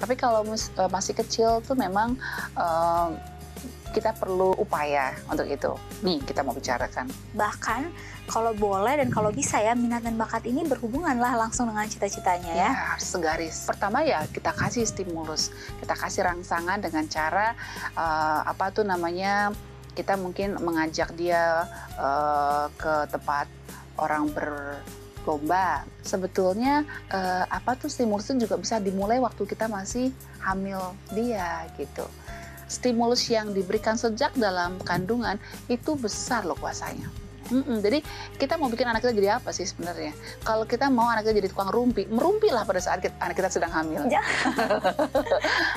Tapi kalau masih kecil tuh memang kita perlu upaya untuk itu. Nih, kita mau bicarakan. Bahkan kalau boleh dan kalau bisa ya, minat dan bakat ini berhubungan lah langsung dengan cita-citanya ya. Ya, harus segaris. Pertama ya kita kasih stimulus, kita kasih rangsangan dengan cara kita mungkin mengajak dia ke tempat orang berlomba. Sebetulnya stimulus itu juga bisa dimulai waktu kita masih hamil dia gitu. Stimulus yang diberikan sejak dalam kandungan itu besar loh kuasanya. Jadi kita mau bikin anak kita jadi apa sih sebenarnya? Kalau kita mau anak kita jadi tukang merumpilah pada saat anak kita sedang hamil.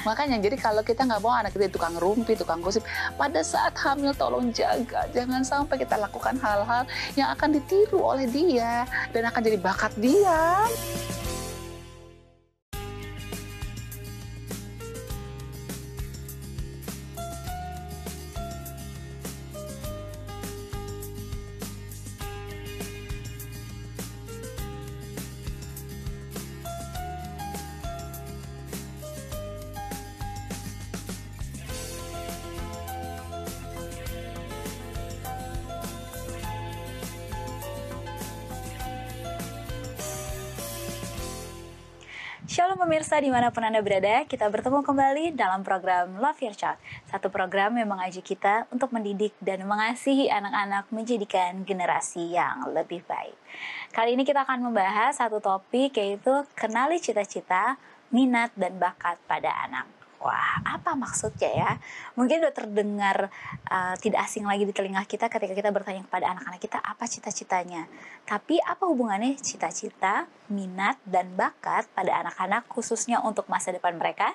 Makanya jadi kalau kita nggak mau anak kita jadi tukang rumpi, tukang gosip, pada saat hamil tolong jaga, jangan sampai kita lakukan hal-hal yang akan ditiru oleh dia dan akan jadi bakat dia. Shalom pemirsa dimanapun Anda berada, kita bertemu kembali dalam program Love Your Child. Satu program yang mengajak kita untuk mendidik dan mengasihi anak-anak menjadikan generasi yang lebih baik. Kali ini kita akan membahas satu topik, yaitu kenali cita-cita, minat, dan bakat pada anak. Wah, apa maksudnya ya? Mungkin udah terdengar tidak asing lagi di telinga kita ketika kita bertanya kepada anak-anak kita apa cita-citanya. Tapi apa hubungannya cita-cita, minat, dan bakat pada anak-anak khususnya untuk masa depan mereka?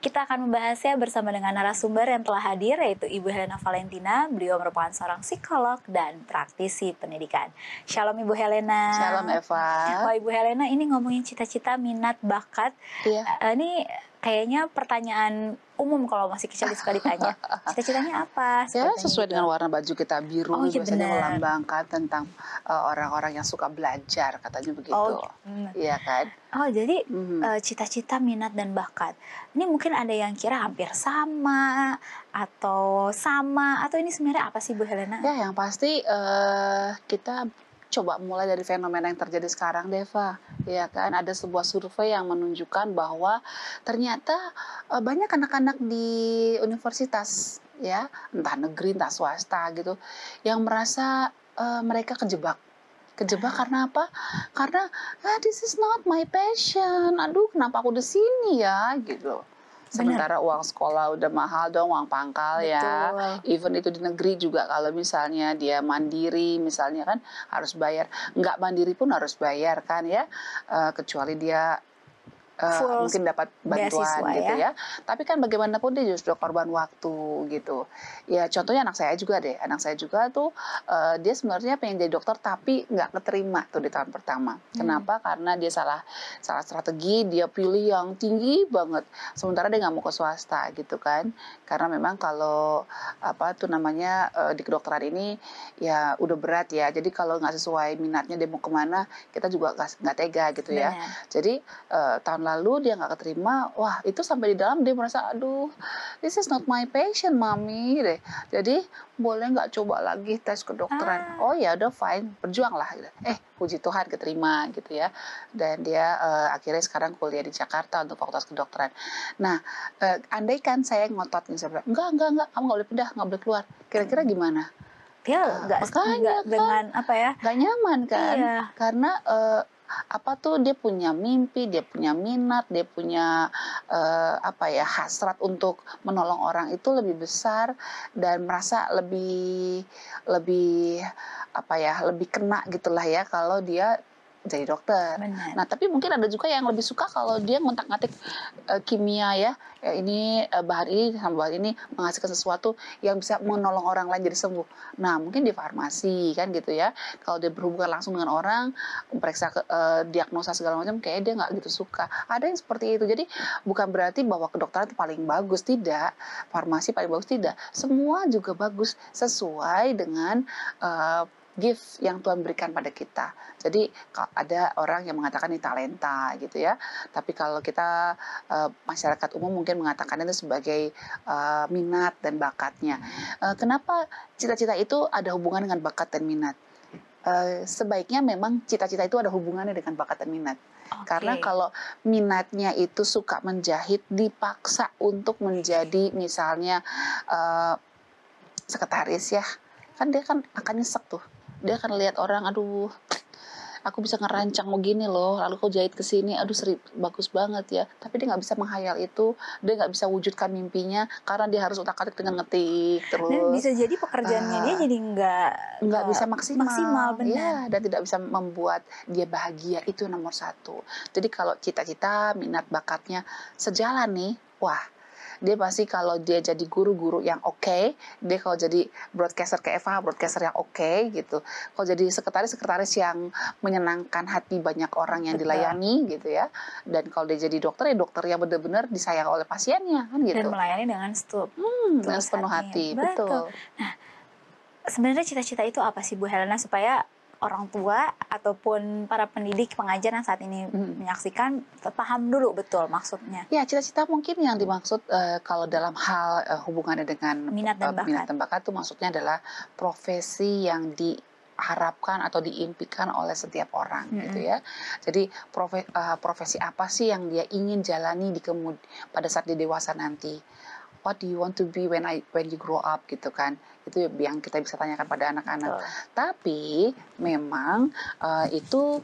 Kita akan membahasnya bersama dengan narasumber yang telah hadir, yaitu Ibu Helena Valentina. Beliau merupakan seorang psikolog dan praktisi pendidikan. Shalom Ibu Helena. Shalom Eva. Wah, Ibu Helena, ini ngomongin cita-cita, minat, bakat. Iya. Ini kayaknya pertanyaan umum kalau masih kecil suka ditanya. Cita-citanya apa? Ya, sesuai dengan warna baju kita biru, biasanya melambangkan tentang orang-orang yang suka belajar, katanya begitu. Iya kan? Oh, jadi cita-cita, minat, dan bakat. Ini mungkin ada yang kira hampir sama, atau ini sebenarnya apa sih Bu Helena? Ya, yang pasti kita coba mulai dari fenomena yang terjadi sekarang, Deva. Ya kan, ada sebuah survei yang menunjukkan bahwa ternyata banyak anak-anak di universitas, ya, entah negeri, entah swasta gitu, yang merasa mereka kejebak karena apa? Karena this is not my passion. Aduh, kenapa aku di sini ya, gitu. Sementara uang sekolah udah mahal dong, uang pangkal. Betul. Ya. Even itu di negeri juga, kalau misalnya dia mandiri misalnya kan harus bayar. Nggak mandiri pun harus bayar kan ya. Kecuali dia mungkin dapat bantuan gitu ya. Tapi kan bagaimanapun dia justru korban waktu gitu. Ya contohnya anak saya juga deh. Anak saya juga tuh dia sebenarnya pengen jadi dokter tapi nggak keterima tuh di tahun pertama. Kenapa? Karena dia salah strategi, dia pilih yang tinggi banget. Sementara dia nggak mau ke swasta gitu kan. Karena memang kalau di kedokteran ini ya udah berat ya. Jadi kalau nggak sesuai minatnya dia mau kemana, kita juga nggak tega gitu ya. Jadi tahun lalu dia nggak keterima, wah itu sampai di dalam dia merasa, aduh, this is not my passion, mami, deh. Jadi boleh nggak coba lagi tes kedokteran? Oh ya udah fine, berjuanglah. Gitu. Puji Tuhan keterima gitu ya. Dan dia akhirnya sekarang kuliah di Jakarta untuk fakultas kedokteran. Nah, andaikan saya ngotot nih, saya bilang, enggak, kamu nggak boleh pindah, nggak boleh keluar. Kira-kira gimana? Dia nggak dengan apa ya? Nggak nyaman kan? Iya. Karena dia punya mimpi, dia punya minat, dia punya hasrat untuk menolong orang itu lebih besar dan merasa lebih kena gitulah ya kalau dia jadi dokter. Benar. Nah, tapi mungkin ada juga yang lebih suka kalau dia ngontak-ngatik kimia ya. Ini bahan ini sama bahan ini menghasilkan sesuatu yang bisa menolong orang lain jadi sembuh. Nah, mungkin di farmasi kan gitu ya. Kalau dia berhubungan langsung dengan orang, periksa diagnosa segala macam, kayaknya dia nggak gitu suka. Ada yang seperti itu. Jadi bukan berarti bahwa kedokteran itu paling bagus, tidak. Farmasi paling bagus, tidak. Semua juga bagus sesuai dengan gift yang Tuhan berikan pada kita. Jadi ada orang yang mengatakan ini talenta gitu ya. Tapi kalau kita masyarakat umum mungkin mengatakan itu sebagai minat dan bakatnya. Kenapa cita-cita itu ada hubungan dengan bakat dan minat? Sebaiknya memang cita-cita itu ada hubungannya dengan bakat dan minat. Karena kalau minatnya itu suka menjahit, dipaksa untuk menjadi misalnya sekretaris ya, kan dia kan akan nyesek tuh. Dia akan lihat orang, aduh aku bisa ngerancang begini loh, lalu kau jahit ke sini, aduh bagus banget ya. Tapi dia nggak bisa menghayal itu, dia nggak bisa wujudkan mimpinya karena dia harus utak-atik dengan ngetik terus. Dan bisa jadi pekerjaannya dia jadi nggak bisa maksimal, benar. ya, dan tidak bisa membuat dia bahagia, itu nomor satu. Jadi kalau cita-cita, minat, bakatnya sejalan nih, wah, dia pasti kalau dia jadi guru-guru yang oke, dia kalau jadi broadcaster kayak Eva, broadcaster yang oke gitu. Kalau jadi sekretaris yang menyenangkan hati banyak orang yang dilayani gitu ya. Dan kalau dia jadi dokter, ya dokter yang benar-benar disayang oleh pasiennya kan gitu. Dan melayani dengan dengan sepenuh hati. Betul. Nah, sebenarnya cita-cita itu apa sih Bu Helena, supaya orang tua ataupun para pendidik pengajar yang saat ini menyaksikan paham dulu betul maksudnya? Ya, cita-cita mungkin yang dimaksud kalau dalam hal hubungannya dengan minat dan bakat itu maksudnya adalah profesi yang diharapkan atau diimpikan oleh setiap orang gitu ya. Jadi profesi apa sih yang dia ingin jalani pada saat dia dewasa nanti? What do you want to be when you grow up gitu kan? Itu yang kita bisa tanyakan pada anak-anak. Tapi memang itu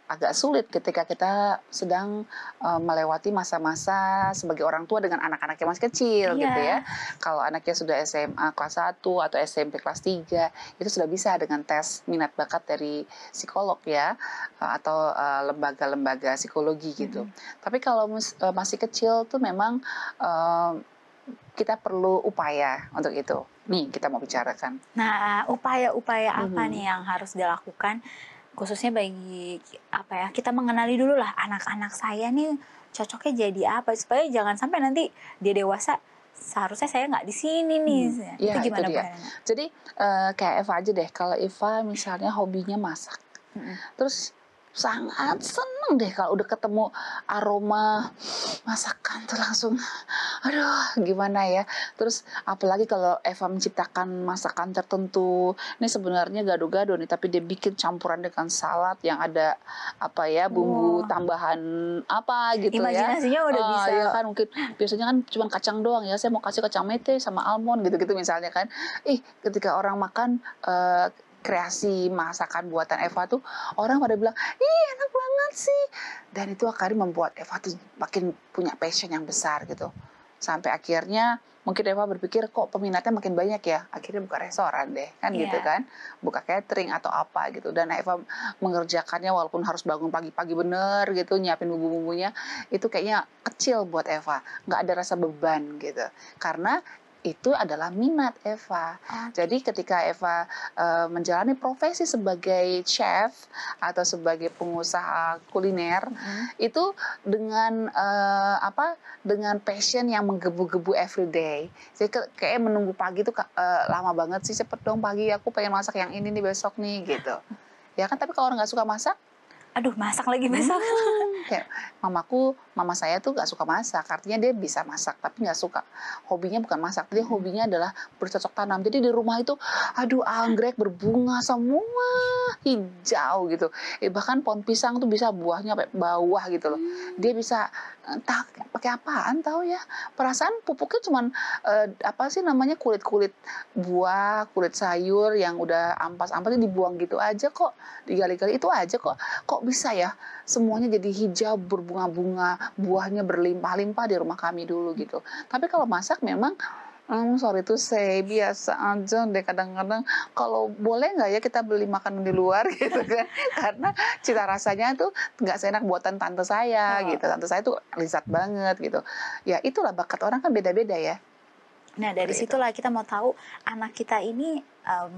agak sulit ketika kita sedang melewati masa-masa sebagai orang tua dengan anak-anak yang masih kecil gitu ya. Kalau anaknya sudah SMA kelas 1 atau SMP kelas 3, itu sudah bisa dengan tes minat bakat dari psikolog ya, atau lembaga-lembaga psikologi gitu. Tapi kalau masih kecil tuh memang kita perlu upaya untuk itu. Nih, kita mau bicarakan. Nah, upaya-upaya apa nih yang harus dilakukan khususnya bagi kita mengenali dulu lah anak-anak saya nih cocoknya jadi apa, supaya jangan sampai nanti dia dewasa seharusnya saya nggak di sini nih. Itu gimana Bu? Jadi kayak Eva aja deh. Kalau Eva misalnya hobinya masak, terus sangat seneng deh kalau udah ketemu aroma masakan tuh langsung aduh gimana ya. Terus apalagi kalau Eva menciptakan masakan tertentu, ini sebenarnya gado-gado nih, tapi dia bikin campuran dengan salad yang ada bumbu tambahan apa gitu. Imajinasinya udah bisa ya kan, mungkin biasanya kan cuma kacang doang ya, saya mau kasih kacang mete sama almond gitu-gitu misalnya kan. Ketika orang makan kreasi masakan buatan Eva tuh, orang pada bilang, ih enak banget sih. Dan itu akhirnya membuat Eva tuh makin punya passion yang besar gitu. Sampai akhirnya mungkin Eva berpikir kok peminatnya makin banyak ya. Akhirnya buka restoran deh, kan gitu kan. Buka catering atau apa gitu. Dan Eva mengerjakannya walaupun harus bangun pagi-pagi bener gitu, nyiapin bumbu-bumbunya. Itu kayaknya kecil buat Eva. Nggak ada rasa beban gitu. Karena itu adalah minat Eva. Jadi ketika Eva menjalani profesi sebagai chef atau sebagai pengusaha kuliner, itu dengan dengan passion yang menggebu-gebu everyday. Jadi kayak menunggu pagi itu lama banget sih, cepet dong pagi aku pengen masak yang ini nih besok nih gitu. Ya kan, tapi kalau orang nggak suka masak, aduh masak lagi besok. Kayak mama saya tuh gak suka masak, artinya dia bisa masak tapi gak suka, hobinya bukan masak, dia hobinya adalah bercocok tanam. Jadi di rumah itu anggrek berbunga semua hijau gitu, bahkan pohon pisang tuh bisa buahnya sampai bawah gitu loh. Dia bisa entah pakai apaan tahu ya, perasaan pupuknya cuman kulit-kulit buah, kulit sayur yang udah ampas-ampasnya dibuang gitu aja kok, digali-gali itu aja kok bisa ya semuanya jadi hijau berbunga-bunga, buahnya berlimpah-limpah di rumah kami dulu gitu. Tapi kalau masak memang sorry to say, biasa aja deh kadang-kadang. Kalau boleh nggak ya kita beli makanan di luar gitu kan, karena cita rasanya tuh nggak seenak buatan tante saya gitu. Tante saya tuh lezat banget gitu. Ya itulah, bakat orang kan beda-beda ya. Nah dari situlah kita mau tahu anak kita ini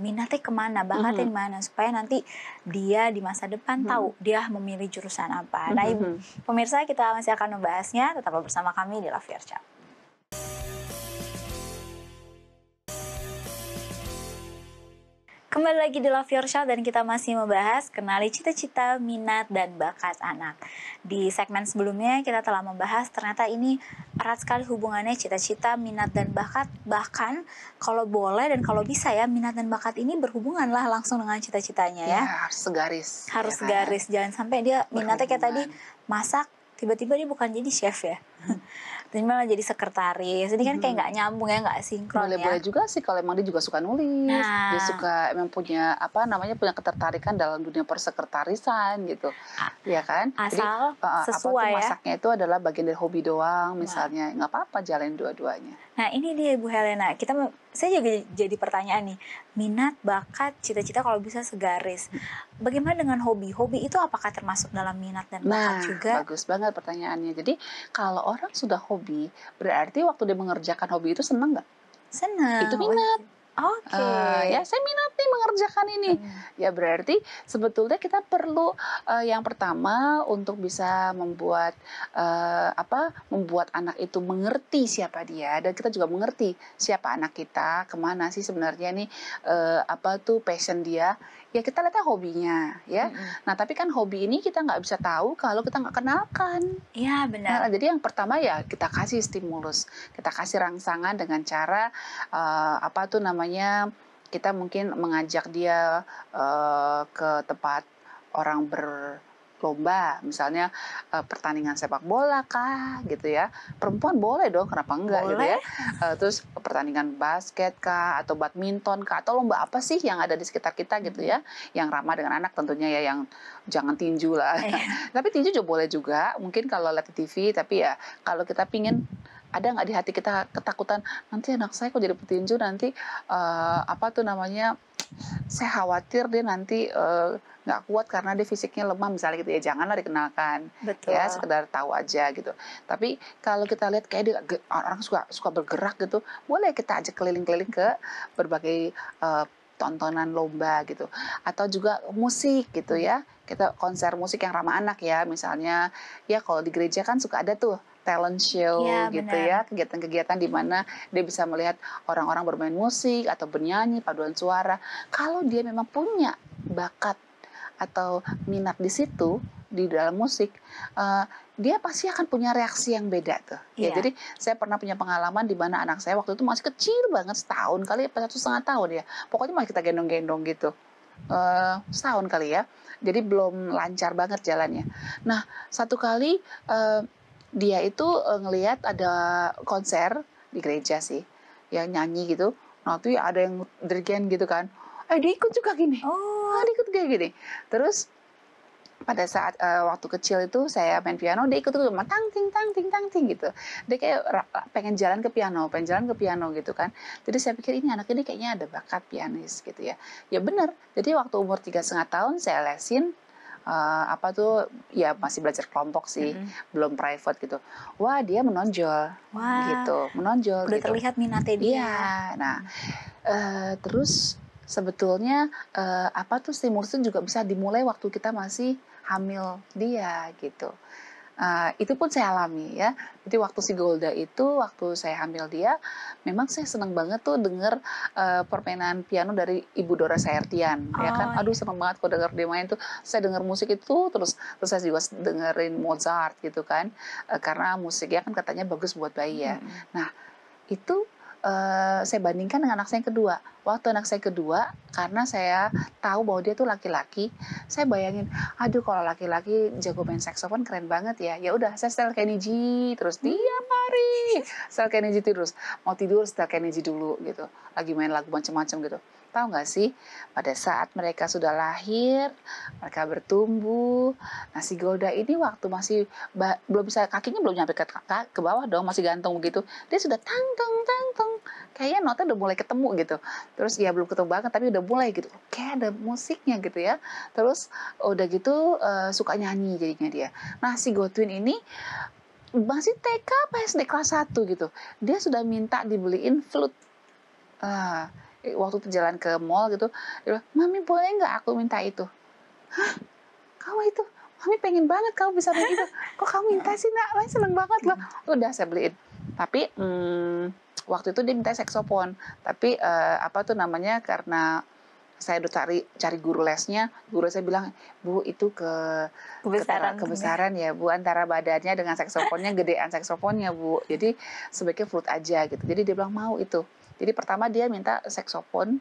minatnya kemana, bakatnya mana, supaya nanti dia di masa depan tahu dia memilih jurusan apa. Nah pemirsa, kita masih akan membahasnya, tetaplah bersama kami di Love Your Child. Kembali lagi di Love Your Child dan kita masih membahas kenali cita-cita, minat, dan bakat anak. Di segmen sebelumnya kita telah membahas ternyata ini erat sekali hubungannya cita-cita, minat, dan bakat. Bahkan kalau boleh dan kalau bisa ya, minat dan bakat ini berhubungan lah langsung dengan cita-citanya ya. Harus segaris. Harus ya kan? segaris, jangan sampai dia minatnya kayak tadi masak, tiba-tiba dia bukan jadi chef ya. Jadi malah jadi sekretaris. Ini kan kayak nggak nyambung ya, nggak sinkron ya. Boleh juga sih kalau emang dia juga suka nulis, dia suka emang punya punya ketertarikan dalam dunia persekretarisan gitu, ya kan? Asal Jadi sesuai ya. masaknya itu adalah bagian dari hobi doang, misalnya nggak apa-apa jalanin dua-duanya. Nah ini dia Ibu Helena, saya juga jadi pertanyaan nih, minat, bakat, cita-cita kalau bisa segaris. Bagaimana dengan hobi? Hobi itu apakah termasuk dalam minat dan bakat juga? Bagus banget pertanyaannya. Jadi kalau orang sudah hobi, berarti waktu dia mengerjakan hobi itu senang nggak? Senang. Itu minat. Oke. Ya saya minat nih mengerjakan ini. Ya berarti sebetulnya kita perlu yang pertama untuk bisa membuat membuat anak itu mengerti siapa dia, dan kita juga mengerti siapa anak kita, kemana sih sebenarnya nih passion dia. Ya kita lihatnya hobinya ya. Nah tapi kan hobi ini kita nggak bisa tahu kalau kita nggak kenalkan. Iya benar. Jadi yang pertama ya kita kasih stimulus, kita kasih rangsangan dengan cara kita mungkin mengajak dia ke tempat orang berlomba, misalnya pertandingan sepak bola kah gitu ya. Perempuan boleh dong, kenapa enggak gitu ya. Terus pertandingan basket kah, atau badminton kah, atau lomba apa sih yang ada di sekitar kita gitu ya, yang ramah dengan anak tentunya ya, yang jangan tinju lah. Tapi tinju juga boleh juga, mungkin kalau lihat di TV, tapi ya kalau kita pingin, ada nggak di hati kita ketakutan nanti anak saya kok jadi petinju, nanti saya khawatir dia nanti nggak kuat karena dia fisiknya lemah misalnya gitu ya, janganlah dikenalkan. Betul. Ya sekedar tahu aja gitu. Tapi kalau kita lihat kayak dia orang suka bergerak gitu, boleh kita ajak keliling-keliling ke berbagai tontonan lomba gitu, atau juga musik gitu ya, kita konser musik yang ramah anak ya, misalnya ya kalau di gereja kan suka ada tuh talent show ya, gitu benar. ya, kegiatan-kegiatan di mana dia bisa melihat orang-orang bermain musik atau bernyanyi paduan suara. Kalau dia memang punya bakat atau minat di situ di dalam musik, dia pasti akan punya reaksi yang beda tuh. Ya, jadi saya pernah punya pengalaman di mana anak saya waktu itu masih kecil banget, setahun kali, 1,5 tahun ya. Pokoknya masih kita gendong-gendong gitu. Setahun kali ya. Jadi belum lancar banget jalannya. Nah, satu kali dia itu ngelihat ada konser di gereja sih, yang nyanyi gitu. Nah, tuh ya ada yang dirigen gitu kan. Dia ikut juga gini. Dia ikut kayak gini. Terus pada saat waktu kecil itu saya main piano, dia ikut tuh tang ting tang ting tang ting gitu. Dia kayak pengen jalan ke piano gitu kan. Jadi saya pikir ini anak ini kayaknya ada bakat pianis gitu ya. Ya benar. Jadi waktu umur 3,5 tahun saya lesin masih belajar kelompok sih, belum private gitu. Wah, dia menonjol. Gitu, menonjol udah gitu. terlihat minatnya dia. Iya. Nah, terus sebetulnya stimulus itu juga bisa dimulai waktu kita masih hamil dia gitu. Itu pun saya alami ya. Jadi waktu si Golda itu, waktu saya hamil dia, memang saya senang banget tuh denger permainan piano dari Ibu Dora Saertian. Ya kan, aduh senang banget kok denger dia main tuh. Saya denger musik itu terus saya juga dengerin Mozart gitu kan, karena musiknya kan katanya bagus buat bayi ya. Nah itu saya bandingkan dengan anak saya yang kedua. Waktu anak saya kedua, karena saya tahu bahwa dia tuh laki-laki, saya bayangin, aduh kalau laki-laki jago main saksofon keren banget ya. Ya udah, saya setel Kenny G terus tiap hari, setel Kenny G terus. Mau tidur setel Kenny G dulu gitu. Lagi main lagu macam-macam gitu. Tahu nggak sih, pada saat mereka sudah lahir, mereka bertumbuh. Nah si Golda ini waktu masih belum bisa, kakinya belum nyampe ke bawah dong, masih gantung begitu. Dia sudah tang tang tang tang, kayaknya notnya udah mulai ketemu gitu. Terus ya belum ketemu banget tapi udah mulai gitu. Kayak ada musiknya gitu ya. Terus udah gitu suka nyanyi jadinya dia. Nah si Godwin ini masih TK apa SD kelas 1 gitu. Dia sudah minta dibeliin flute. Waktu itu jalan ke mall gitu, dia bilang, "Mami boleh nggak aku minta itu?" "Hah? Kamu itu? Mami pengen banget kamu bisa main itu. Kok kamu minta sih nak? Mami seneng banget loh." Udah saya beliin. Tapi waktu itu dia minta saksofon. Tapi karena saya udah cari guru lesnya bilang, "Bu, itu Kebesaran kebesaran ya Bu, antara badannya dengan saksofonnya, gedean saksofonnya Bu, jadi sebaiknya flute aja," gitu. Jadi dia bilang mau itu. Jadi pertama dia minta saksofon,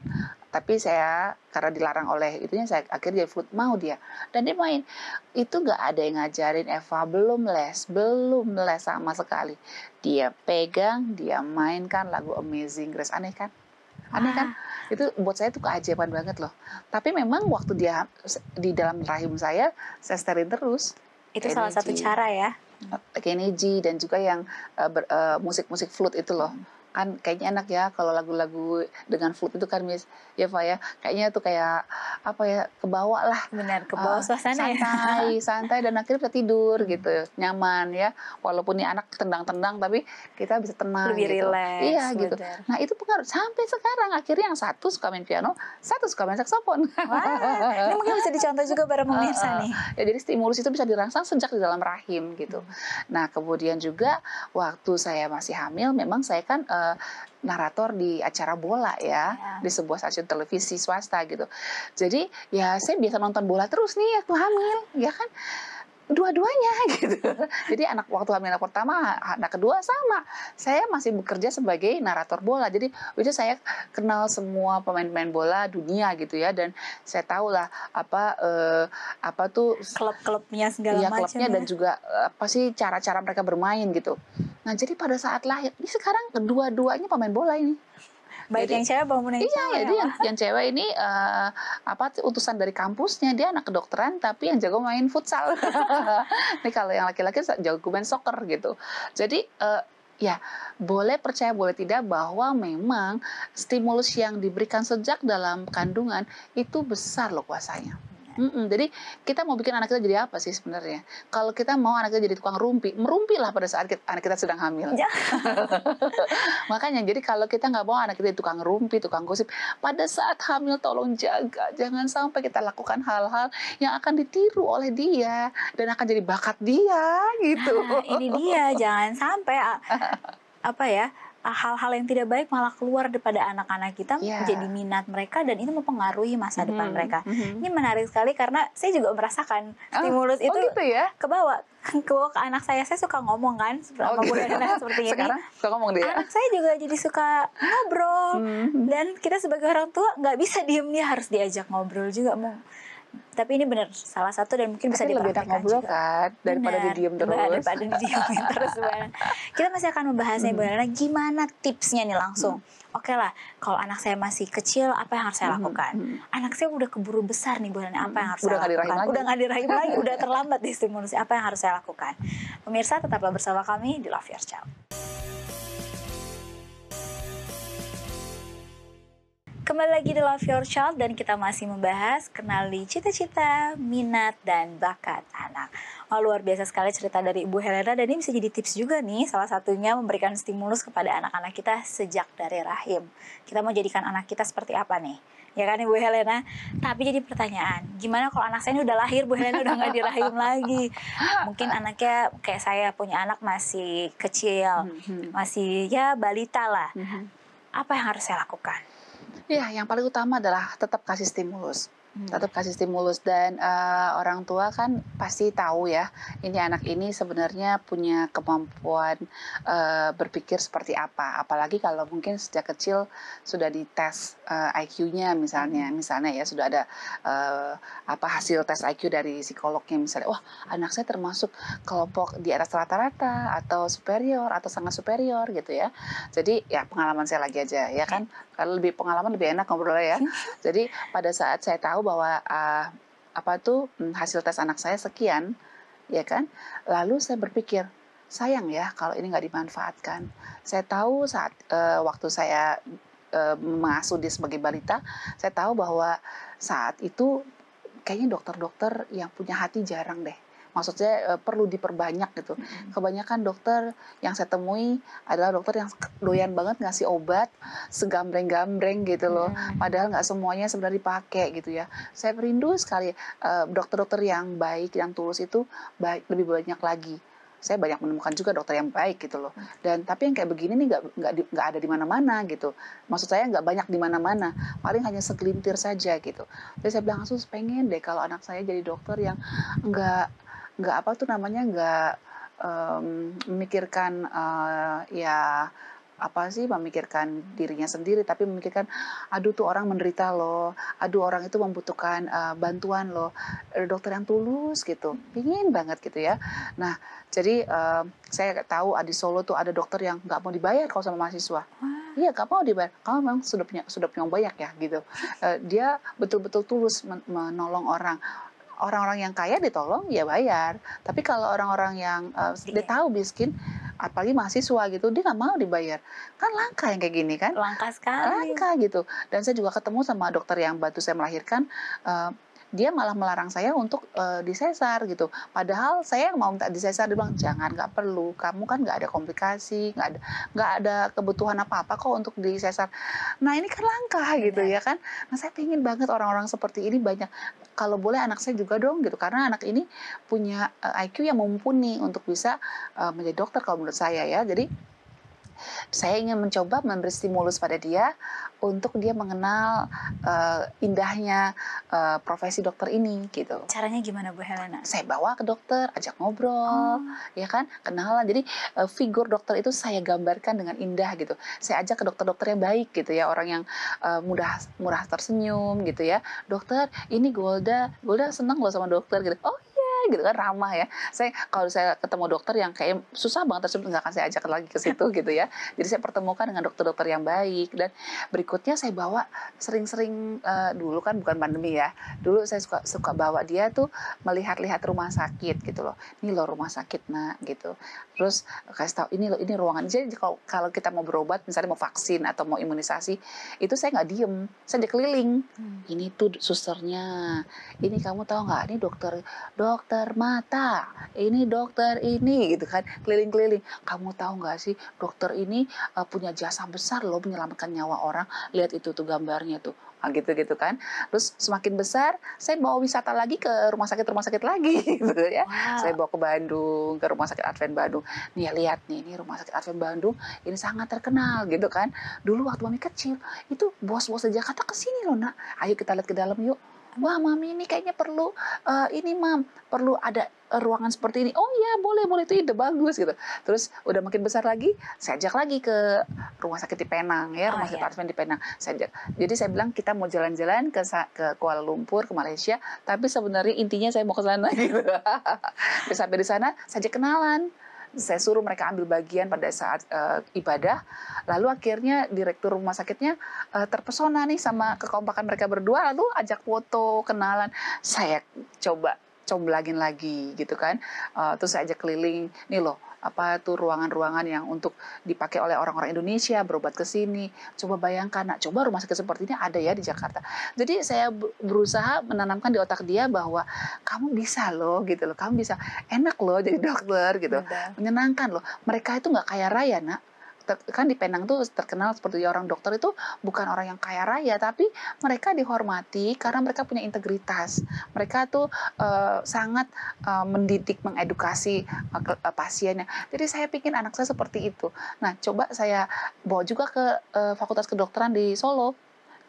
tapi saya karena dilarang oleh itunya, saya akhirnya flute, mau dia. Dan dia main. Itu nggak ada yang ngajarin Eva, belum les sama sekali. Dia pegang, dia mainkan lagu Amazing Grace. Aneh kan? Aneh kan? Wah, Itu buat saya tuh keajaiban banget loh. Tapi memang waktu dia di dalam rahim saya setelin terus. itu salah satu Kenny G, cara ya. Kenny G, dan juga yang musik-musik flute itu loh. Kan kayaknya enak ya kalau lagu-lagu dengan flute itu kan, Miss Eva ya. Kayaknya tuh kayak apa ya, kebawa lah. Benar, ke bawah suasana ya. Santai dan akhirnya bisa tidur gitu, nyaman ya. Walaupun nih anak tendang-tendang tapi kita bisa tenang Lebih gitu. rileks, Iya gitu. benar. Nah itu pengaruh sampai sekarang, akhirnya yang satu suka main piano, satu suka main saksofon. Wah, ini mungkin bisa dicontoh juga para pemirsa nih. Ya, jadi stimulus itu bisa dirangsang sejak di dalam rahim gitu. Nah kemudian juga waktu saya masih hamil, memang saya kan narator di acara bola ya, di sebuah stasiun televisi swasta gitu. Jadi ya saya biasa nonton bola terus nih waktu hamil, ya kan, dua-duanya gitu. Jadi waktu hamil anak pertama, anak kedua sama. Saya masih bekerja sebagai narator bola. Jadi itu saya kenal semua pemain-pemain bola dunia gitu ya, dan saya tahu lah apa tuh Klub-klubnya segala ya macam klubnya, ya. dan juga apa sih cara-cara mereka bermain gitu. Nah, jadi pada saat lahir, ini sekarang kedua-duanya pemain bola ini. Baik Jadi yang cewek maupun yang iya, cowok ya, jadi Wah. yang cewek ini utusan dari kampusnya, dia anak kedokteran tapi yang jago main futsal. Nih kalau yang laki-laki jago main soccer gitu. Jadi ya boleh percaya boleh tidak bahwa memang stimulus yang diberikan sejak dalam kandungan itu besar loh kuasanya. Jadi kita mau bikin anak kita jadi apa sih sebenarnya? Kalau kita mau anak kita jadi tukang merumpilah pada saat anak kita sedang hamil. Makanya jadi kalau kita nggak mau anak kita tukang rumpi, tukang gosip, pada saat hamil tolong jaga, jangan sampai kita lakukan hal-hal yang akan ditiru oleh dia dan akan jadi bakat dia gitu. Nah, ini dia, jangan sampai apa ya, hal-hal yang tidak baik malah keluar daripada anak-anak kita, Iya. jadi minat mereka dan itu mempengaruhi masa depan mereka. Mhm. Ini menarik sekali karena saya juga merasakan stimulus itu gitu ya? ke anak saya. Saya suka ngomong kan, apapun gitu. yang seperti ini. Sekarang suka ngomong dia. Anak saya juga jadi suka ngobrol, dan kita sebagai orang tua nggak bisa diem, dia harus diajak ngobrol juga. Tapi ini benar salah satu dan mungkin bisa Tapi lebih enak dipraktekkan ngobrol juga. kan daripada Benar, didiem terus. daripada didiemin terus. Benar. Kita masih akan membahasnya, Bu Helena, gimana tipsnya nih langsung. Oke lah, kalau anak saya masih kecil, apa yang harus saya lakukan? Anak saya udah keburu besar nih, Bu Helena, apa yang harus Udah saya nggak dirahim lakukan? lagi. Udah nggak dirahim lagi, udah terlambat di stimulus. Apa yang harus saya lakukan? Pemirsa, tetaplah bersama kami di Love Your Child. Kembali lagi di Love Your Child dan kita masih membahas kenali cita-cita, minat, dan bakat anak. Oh, luar biasa sekali cerita dari Ibu Helena, dan ini bisa jadi tips juga nih, salah satunya memberikan stimulus kepada anak-anak kita sejak dari rahim. Kita mau jadikan anak kita seperti apa nih? Ya kan Ibu Helena? Tapi jadi pertanyaan, gimana kalau anak saya ini udah lahir, Bu Helena, udah nggak dirahim lagi? Mungkin anaknya kayak saya punya anak masih kecil, masih ya balita lah. Apa yang harus saya lakukan? Ya, yang paling utama adalah tetap kasih stimulus. Tetap kasih stimulus, dan orang tua kan pasti tahu ya, ini anak ini sebenarnya punya kemampuan berpikir seperti apa. Apalagi kalau mungkin sejak kecil sudah dites IQ-nya misalnya ya sudah ada hasil tes IQ dari psikolognya misalnya. Wah, anak saya termasuk kelompok di atas rata-rata atau superior atau sangat superior gitu ya. Jadi ya pengalaman saya lagi aja ya kan. Kalau lebih pengalaman lebih enak ngobrolnya ya. Jadi pada saat saya tahu bahwa hasil tes anak saya sekian, ya kan, lalu saya berpikir sayang ya kalau ini nggak dimanfaatkan. Saya tahu saat waktu saya mengasuh dia sebagai balita, saya tahu bahwa saat itu kayaknya dokter-dokter yang punya hati jarang deh. Maksudnya perlu diperbanyak gitu. Kebanyakan dokter yang saya temui adalah dokter yang doyan banget ngasih obat segambreng-gambreng gitu loh. Padahal nggak semuanya sebenarnya dipakai gitu ya. Saya rindu sekali dokter-dokter yang baik, yang tulus itu lebih banyak lagi. saya banyak menemukan juga dokter yang baik gitu loh. Dan tapi yang kayak begini nih nggak ada di mana-mana gitu. Maksud saya nggak banyak di mana-mana, paling hanya segelintir saja gitu. Jadi saya bilang, Sus pengen deh kalau anak saya jadi dokter yang nggak nggak apa tuh namanya nggak memikirkan ya apa sih memikirkan dirinya sendiri, tapi memikirkan aduh tuh orang menderita loh, aduh orang itu membutuhkan bantuan loh, dokter yang tulus gitu, pingin banget gitu ya. Nah jadi saya tahu di Solo tuh ada dokter yang nggak mau dibayar kalau sama mahasiswa. Wah, Iya, gak mau dibayar. Kamu memang sudah punya banyak ya gitu. Dia betul-betul tulus menolong orang. Orang-orang yang kaya ditolong ya bayar. Tapi kalau orang-orang yang dia iya, tahu miskin, apalagi mahasiswa gitu, dia nggak mau dibayar. Kan langka yang kayak gini kan? langka sekali. Langka gitu. Dan saya juga ketemu sama dokter yang bantu saya melahirkan, dia malah melarang saya untuk disesar gitu. Padahal saya yang mau minta disesar, dia bilang jangan, nggak perlu. Kamu kan nggak ada komplikasi, nggak ada kebutuhan apa-apa kok untuk disesar. Nah ini kan langka gitu Benar. ya kan. Nah saya pingin banget orang-orang seperti ini banyak. Kalau boleh anak saya juga dong gitu, karena anak ini punya IQ yang mumpuni untuk bisa menjadi dokter kalau menurut saya ya. Jadi saya ingin mencoba memberi stimulus pada dia untuk dia mengenal indahnya profesi dokter ini gitu. Caranya gimana Bu Helena? Saya bawa ke dokter, ajak ngobrol, Oh, ya kan, kenalan. Jadi figur dokter itu saya gambarkan dengan indah gitu. Saya ajak ke dokter-dokter yang baik gitu ya, orang yang mudah murah tersenyum gitu ya. Dokter, ini Golda senang loh sama dokter gitu. Oh iya, gitu kan ramah ya. Kalau saya ketemu dokter yang kayak susah banget tersebut, nggak akan saya ajak lagi ke situ gitu ya. Jadi saya pertemukan dengan dokter-dokter yang baik. Dan berikutnya saya bawa sering-sering dulu kan bukan pandemi ya. Dulu saya suka bawa dia tuh melihat-lihat rumah sakit gitu loh. Ini loh rumah sakit nak gitu. Terus kasih tahu ini loh ini ruangan. Jadi kalau kita mau berobat misalnya mau vaksin atau mau imunisasi itu saya nggak diem, saya keliling. Ini tuh susternya. Ini kamu tahu nggak? Ini dokter mata. Ini dokter ini gitu kan keliling-keliling. Kamu tahu nggak sih dokter ini punya jasa besar loh menyelamatkan nyawa orang. Lihat itu tuh gambarnya tuh. Nah, gitu kan. Terus semakin besar, saya bawa wisata lagi ke rumah sakit lagi gitu ya. Saya wow. bawa ke Bandung, ke Rumah Sakit Advent Bandung. Nih lihat nih, ini Rumah Sakit Advent Bandung ini sangat terkenal gitu kan. Dulu waktu Mami kecil, itu bos-bos di Jakarta ke sini loh, Nak. Ayo kita lihat ke dalam yuk. Wah, Mami ini kayaknya perlu ini, Mam, perlu ada ruangan seperti ini. Oh iya, boleh itu ide bagus gitu. Terus udah makin besar lagi, saya ajak lagi ke rumah sakit di Penang ya, Oh rumah sakit ya. Advent di Penang. Jadi saya bilang kita mau jalan-jalan ke Kuala Lumpur, ke Malaysia, tapi sebenarnya intinya saya mau ke sana gitu. Sampai di sana saja kenalan. Saya suruh mereka ambil bagian pada saat ibadah. Lalu akhirnya direktur rumah sakitnya terpesona nih sama kekompakan mereka berdua, lalu ajak foto, kenalan. Saya coba comblangin lagi gitu kan. Terus saya ajak keliling, nih loh apa tuh ruangan-ruangan yang untuk dipakai oleh orang-orang Indonesia berobat ke sini. Coba bayangkan, nak, coba rumah sakit seperti ini ada ya di Jakarta. Jadi saya berusaha menanamkan di otak dia bahwa kamu bisa loh gitu loh, kamu bisa enak loh jadi dokter gitu, Betul. menyenangkan loh. Mereka itu nggak kaya raya, nak. Kan di Penang tuh terkenal seperti orang dokter itu bukan orang yang kaya raya, tapi mereka dihormati karena mereka punya integritas. Mereka tuh sangat mendidik, mengedukasi pasiennya. Jadi saya pikir anak saya seperti itu. Nah, coba saya bawa juga ke Fakultas Kedokteran di Solo.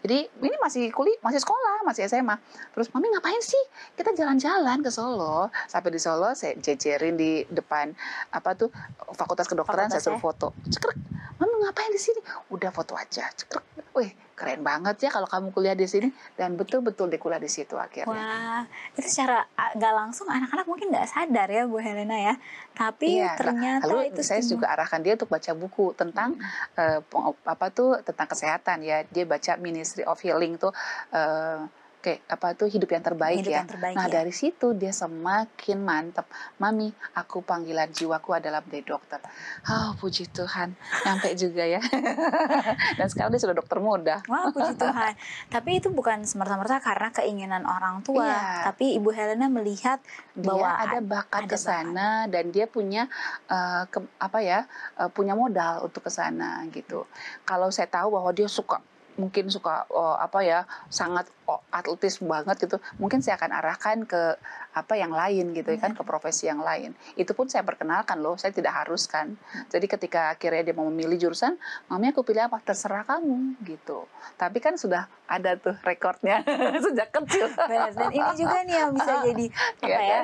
Jadi ini masih sekolah, masih SMA. Terus Mami ngapain sih? Kita jalan-jalan ke Solo. Sampai di Solo saya jejerin di depan apa tuh Fakultas Kedokteran, saya Fakultas suruh ya. foto. Cekrek. Mami ngapain di sini? Udah foto aja. Cekrek. Wih, keren banget ya kalau kamu kuliah di sini, dan betul-betul dia kuliah di situ akhirnya. Wah, itu secara nggak langsung anak-anak mungkin nggak sadar ya Bu Helena ya. Tapi Iya, ternyata lalu itu saya stimulus. juga arahkan dia untuk baca buku tentang apa tuh tentang kesehatan ya. Dia baca Ministry of Healing tuh kayak apa tuh hidup yang terbaik Hidup ya. yang terbaik Nah, ya. dari situ dia semakin mantep. Mami, aku panggilan jiwaku adalah menjadi dokter. Oh, puji Tuhan, nyampe juga ya. Dan sekarang dia sudah dokter muda. Wah, puji Tuhan. Tapi itu bukan semerta-merta karena keinginan orang tua, Iya, tapi Ibu Helena melihat dia bahwa ada bakat ada ke bakat. sana dan dia punya punya modal untuk ke sana gitu. Kalau saya tahu bahwa dia suka mungkin suka apa ya, sangat atletis banget gitu, mungkin saya akan arahkan ke apa yang lain gitu ya kan, Benar. ke profesi yang lain. Itu pun saya perkenalkan loh, saya tidak haruskan. Jadi ketika akhirnya dia mau memilih jurusan, "Mami aku pilih apa?" "Terserah kamu," gitu. Tapi kan sudah ada tuh rekornya sejak kecil. Benar, dan ini juga nih yang bisa jadi apa Iya ya, kan?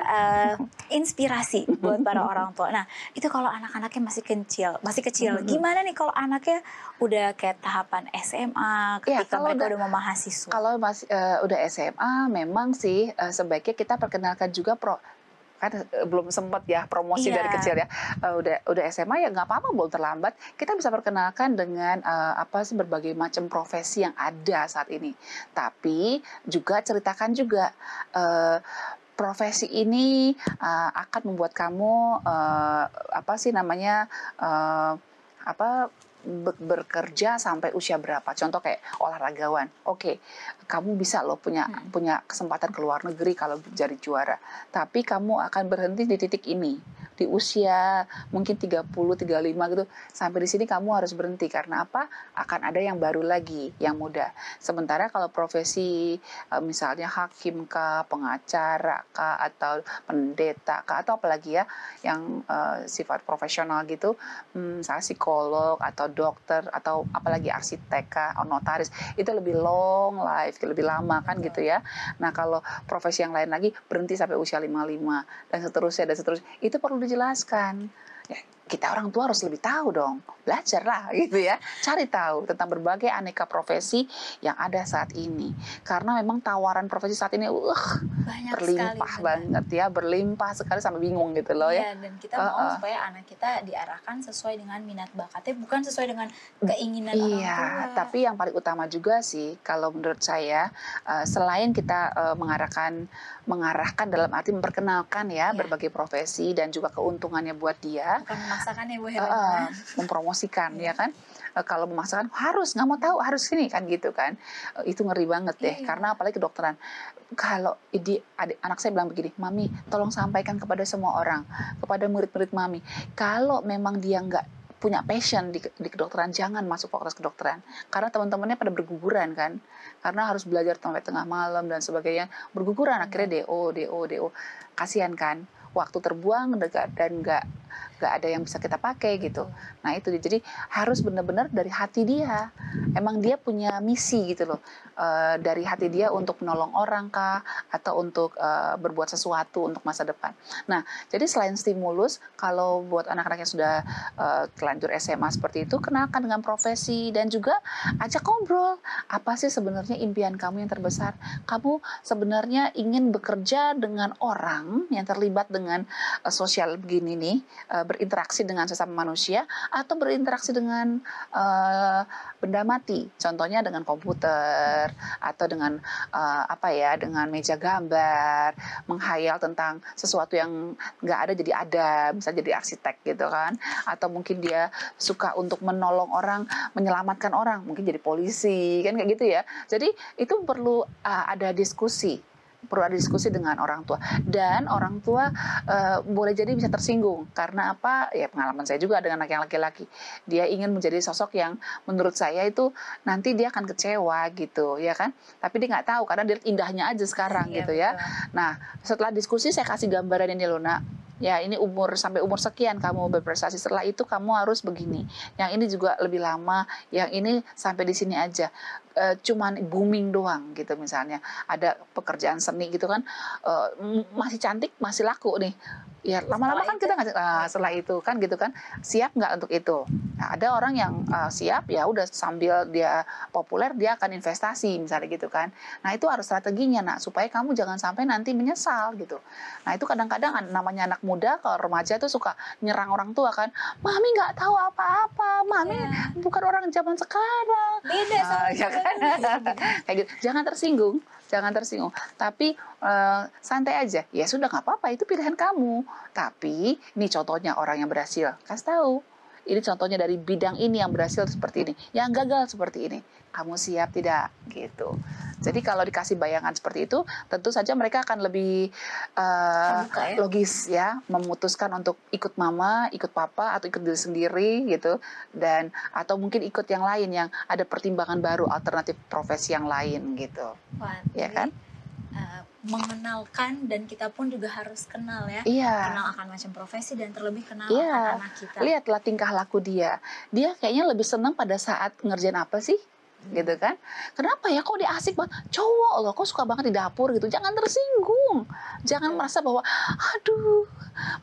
inspirasi buat para orang tua. Nah, itu kalau anak-anaknya masih kecil, Mhm. gimana nih kalau anaknya udah kayak tahapan SMA Iya, ketika mereka udah mau mahasiswa? kalau masih, udah SMA memang sih, sebaiknya kita perkenalkan juga kan, belum sempat ya promosi dari Iya, kecil ya, udah SMA ya nggak apa-apa belum terlambat, kita bisa perkenalkan dengan, apa sih, berbagai macam profesi yang ada saat ini. Tapi juga ceritakan juga, profesi ini, akan membuat kamu, apa sih namanya, eee, apa, bekerja sampai usia berapa. Contoh kayak olahragawan, oke, kamu bisa loh punya mhm, punya kesempatan ke luar negeri kalau jadi juara, tapi kamu akan berhenti di titik ini, di usia mungkin 30, 35 gitu, sampai di sini kamu harus berhenti karena apa, akan ada yang baru lagi, yang muda. Sementara kalau profesi, misalnya hakim kah, pengacara kah, atau pendeta kah, atau apalagi ya yang, sifat profesional gitu, misalnya psikolog atau dokter atau apalagi arsitek kah, notaris, itu lebih long life, lebih lama kan gitu betul. ya. Nah kalau profesi yang lain lagi berhenti sampai usia 55 dan seterusnya, itu perlu dijelaskan. Ya, kita orang tua harus lebih tahu dong, belajarlah gitu ya, cari tahu tentang berbagai aneka profesi yang ada saat ini. Karena memang tawaran profesi saat ini, Banyak sekali, berlimpah benar. banget ya, berlimpah sekali sampai bingung gitu loh ya. Iya, dan kita mau Heeh. supaya anak kita diarahkan sesuai dengan minat bakatnya, bukan sesuai dengan keinginan orang Iya, tua. tapi yang paling utama juga sih kalau menurut saya, selain kita, mengarahkan dalam arti memperkenalkan ya Iya, berbagai profesi dan juga keuntungannya buat dia. bukan memaksakan ya, Bu, ya memang Heeh, ya. mempromosikan Iya. ya kan, kalau memaksakan harus, nggak mau tahu, harus sini kan gitu kan, itu ngeri banget deh karena Iya. apalagi kedokteran. Kalau anak saya bilang begini, "Mami tolong sampaikan kepada semua orang, kepada murid-murid Mami, kalau memang dia nggak punya passion di kedokteran jangan masuk fakultas kedokteran." Karena teman-temannya pada berguguran kan, karena harus belajar sampai tengah malam dan sebagainya, berguguran Benar, akhirnya DO DO DO, kasihan kan, waktu terbuang dan nggak ada yang bisa kita pakai gitu. betul. Nah itu jadi harus benar-benar dari hati dia. Emang dia punya misi gitu loh. Dari hati dia untuk menolong orang kah atau untuk berbuat sesuatu untuk masa depan. Nah, jadi selain stimulus kalau buat anak-anak yang sudah telanjur SMA seperti itu, kenalkan dengan profesi dan juga ajak ngobrol. Apa sih sebenarnya impian kamu yang terbesar? Kamu sebenarnya ingin bekerja dengan orang yang terlibat dengan sosial begini nih, berinteraksi dengan sesama manusia atau berinteraksi dengan benda mati, contohnya dengan komputer atau dengan apa ya, dengan meja gambar, menghayal tentang sesuatu yang nggak ada jadi ada, bisa jadi arsitek gitu kan, atau mungkin dia suka untuk menolong orang, menyelamatkan orang, mungkin jadi polisi kan kayak gitu ya. Jadi itu perlu ada diskusi dengan orang tua dan orang tua boleh jadi bisa tersinggung karena apa ya, pengalaman saya juga dengan anak yang laki-laki, dia ingin menjadi sosok yang menurut saya itu nanti dia akan kecewa gitu ya kan, tapi dia nggak tahu karena dia indahnya aja sekarang Iya, gitu ya. betul. Nah setelah diskusi saya kasih gambaran ini loh nak, ya ini sampai umur sekian kamu berprestasi, setelah itu kamu harus begini, yang ini juga lebih lama, yang ini sampai di sini aja. Cuman booming doang gitu, misalnya ada pekerjaan seni gitu kan, masih cantik masih laku nih, ya lama-lama Setelah kan itu kita nggak, iya, setelah itu kan gitu kan, siap nggak untuk itu. Nah, ada orang yang siap ya udah sambil dia populer dia akan investasi misalnya gitu kan. Nah itu harus strateginya nak, supaya kamu jangan sampai nanti menyesal gitu. Nah itu kadang-kadang namanya anak muda kalau remaja itu suka nyerang orang tua kan, "Mami nggak tahu apa-apa, mami iya, bukan orang zaman sekarang." beda sama Ya zaman kan? dulu gitu. Kayak gitu. Jangan tersinggung. Tapi santai aja. Ya sudah nggak apa-apa, itu pilihan kamu. Tapi ini contohnya orang yang berhasil. Kasih tahu. ini contohnya dari bidang ini yang berhasil seperti ini, yang gagal seperti ini. Kamu siap tidak? Gitu. Jadi kalau dikasih bayangan seperti itu, tentu saja mereka akan lebih Terbuka ya. logis ya, memutuskan untuk ikut mama, ikut papa, atau ikut diri sendiri gitu, dan atau mungkin ikut yang lain yang ada pertimbangan baru, alternatif profesi yang lain gitu, Wah, ya jadi kan? mengenalkan dan kita pun juga harus kenal ya. Iya. Kenal akan macam profesi dan terlebih kenal Iya, akan anak kita. lihatlah tingkah laku dia. Dia kayaknya lebih senang pada saat ngerjain apa sih? Gitu kan? Kenapa ya kok dia asik banget? Cowok loh, kok suka banget di dapur gitu. Jangan tersinggung. Jangan Betul. merasa bahwa aduh,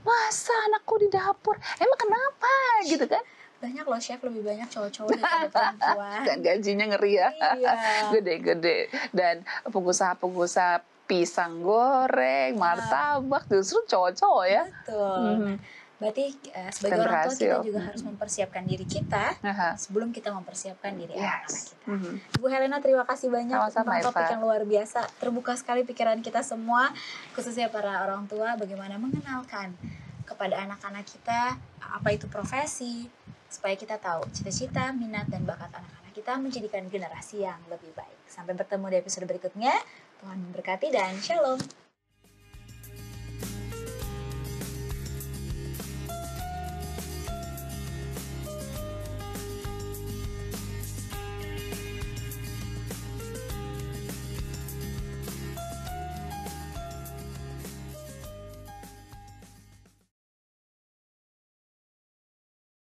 masa anakku di dapur? Emang kenapa? Gitu kan? Banyak loh chef, lebih banyak cowok-cowok daripada perempuan. Dan gajinya ngeri ya. Iya. Gede-gede. Dan pengusaha-pengusaha pisang goreng, martabak justru cowok-cowok ya. Betul. Mhm. Nah, berarti sebagai Dan orang tua kita berhasil. juga harus mempersiapkan diri kita Aha. sebelum kita mempersiapkan diri anak-anak Yes. kita. Mhm. Ibu Helena, terima kasih banyak Sama-sama, tentang topik Eva. yang luar biasa. Terbuka sekali pikiran kita semua, khususnya para orang tua, bagaimana mengenalkan kepada anak-anak kita apa itu profesi, supaya kita tahu cita-cita, minat, dan bakat anak-anak kita menjadikan generasi yang lebih baik. Sampai bertemu di episode berikutnya. Tuhan memberkati dan shalom.